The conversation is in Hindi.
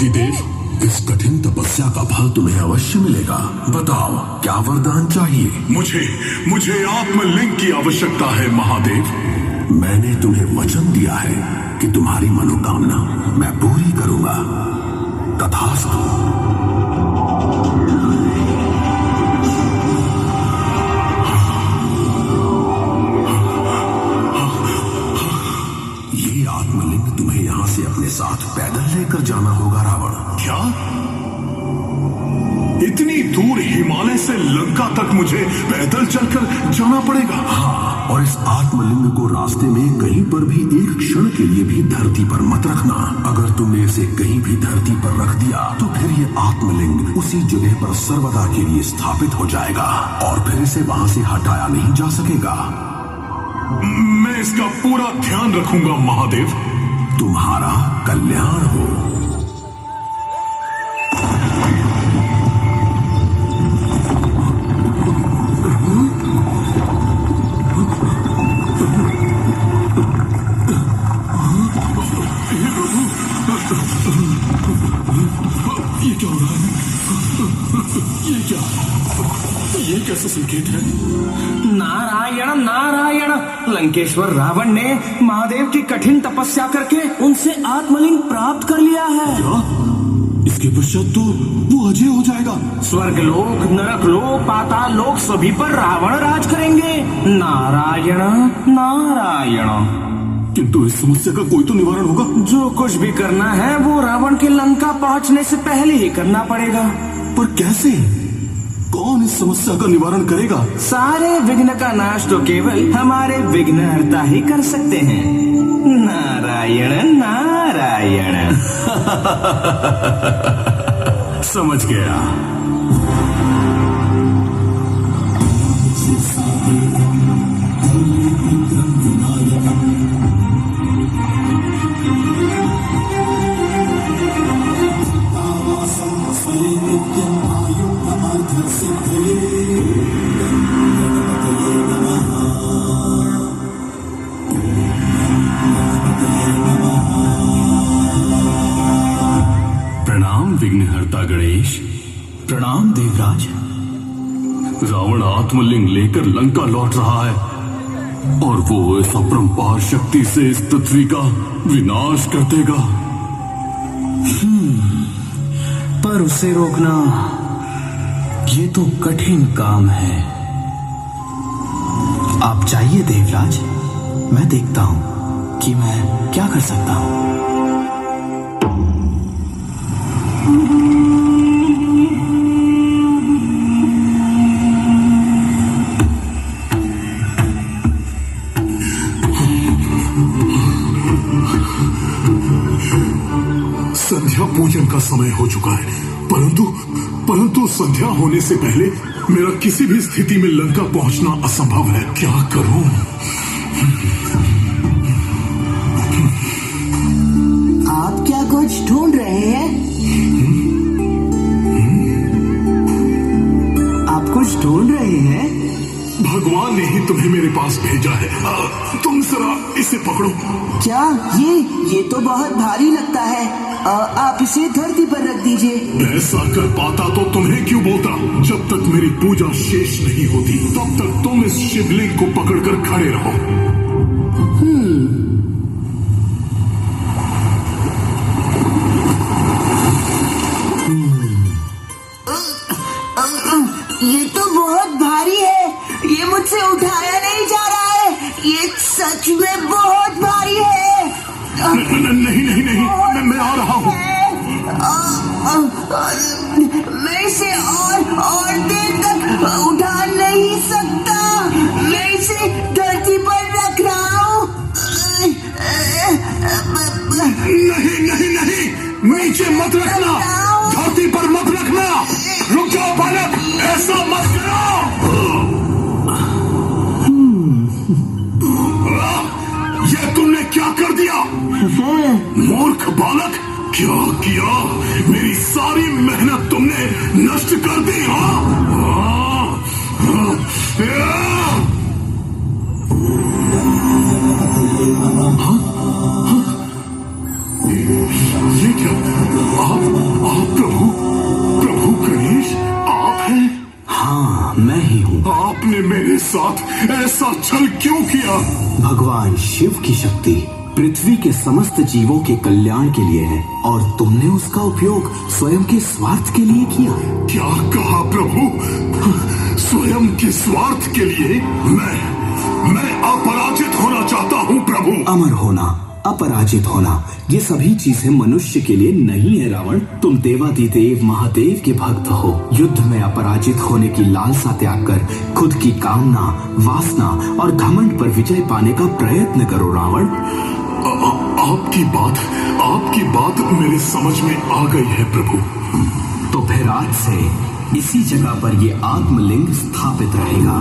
आदिदेव, इस कठिन तपस्या का फल तुम्हें अवश्य मिलेगा। बताओ, क्या वरदान चाहिए? मुझे आत्मलिंग की आवश्यकता है महादेव। मैंने तुम्हें वचन दिया है कि तुम्हारी मनोकामना मैं पूरी करूंगा। तथास्तु। ये आत्मलिंग तुम्हें यहां से अपने साथ पैदल लेकर जाना होगा रावण। क्या? इतनी दूर हिमालय से लंका तक मुझे पैदल चलकर जाना पड़ेगा? हाँ, और इस आत्मलिंग को रास्ते में कहीं पर भी एक क्षण के लिए भी धरती पर मत रखना। अगर तुमने इसे कहीं भी धरती पर रख दिया तो फिर ये आत्मलिंग उसी जगह पर सर्वदा के लिए स्थापित हो जाएगा और फिर इसे वहां से हटाया नहीं जा सकेगा। मैं इसका पूरा ध्यान रखूंगा महादेव। तुम्हारा कल्याण हो। ये क्या हो रहा है? ये क्या? ये कैसा संकेत है? नारायण नारायण, लंकेश्वर रावण ने महादेव की कठिन तपस्या करके उनसे आत्मलिंग प्राप्त कर लिया है। क्या? इसके पश्चात तो वो अजय हो जाएगा। स्वर्गलोक, नरकलोक, पाताल लोक सभी पर रावण राज करेंगे। नारायण नारायण। किंतु इस समस्या का कोई तो निवारण होगा। जो कुछ भी करना है वो रावण के लंका पहुंचने से पहले ही करना पड़ेगा। पर कैसे? कौन इस समस्या का निवारण करेगा? सारे विघ्न का नाश तो केवल हमारे विघ्नहर्ता ही कर सकते हैं। नारायण नारायण। समझ गया। प्रणाम विघ्नहर्ता गणेश। प्रणाम देवराज। रावण आत्मलिंग लेकर लंका लौट रहा है और वो इस अपरंपार शक्ति से इस पृथ्वी का विनाश कर देगा। पर उसे रोकना ये तो कठिन काम है। आप जाइए देवराज, मैं देखता हूं कि मैं क्या कर सकता हूं। संध्या पूजन का समय हो चुका है, परंतु संध्या होने से पहले मेरा किसी भी स्थिति में लंका पहुंचना असंभव है। क्या करूं? आप क्या कुछ ढूंढ रहे हैं? आप कुछ ढूंढ रहे हैं? भगवान ने ही तुम्हें मेरे पास भेजा है। तुम जरा इसे पकड़ो। क्या? ये तो बहुत भारी लगता है। आप इसे धरती पर रख दीजिए। ऐसा कर पाता तो तुम्हें क्यों बोलता? जब तक मेरी पूजा शेष नहीं होती तब तक तुम इस शिवलिंग को पकड़कर खड़े रहो। ये तो बहुत भारी है। ये मुझसे उठाया नहीं जा रहा है। ये सच में बहुत भारी है। नहीं, मैं आ रहा हूँ। मैं इसे और देर तक उठा नहीं सकता। मैं इसे धरती पर रख रहा हूँ। नहीं, नीचे मत रखना, धरती पर मत रखना। रुक जाओ बालक, ऐसा मत करो। ये तुमने क्या कर दिया? मूर्ख बालक, क्या किया? मेरी सारी मेहनत तुमने नष्ट कर दी। ये क्या? आप मेरे साथ ऐसा छल क्यों किया? भगवान शिव की शक्ति पृथ्वी के समस्त जीवों के कल्याण के लिए है और तुमने उसका उपयोग स्वयं के स्वार्थ के लिए किया। क्या कहा प्रभु? स्वयं के स्वार्थ के लिए? मैं अपराजित होना चाहता हूँ प्रभु। अमर होना, अपराजित होना, ये सभी चीजें मनुष्य के लिए नहीं है रावण। तुम देवाधिदेव महादेव के भक्त हो। युद्ध में अपराजित होने की लालसा त्याग कर खुद की कामना, वासना और घमंड पर विजय पाने का प्रयत्न करो रावण। आपकी बात मेरे समझ में आ गई है प्रभु। तो फिर आज से इसी जगह पर ये आत्मलिंग स्थापित रहेगा।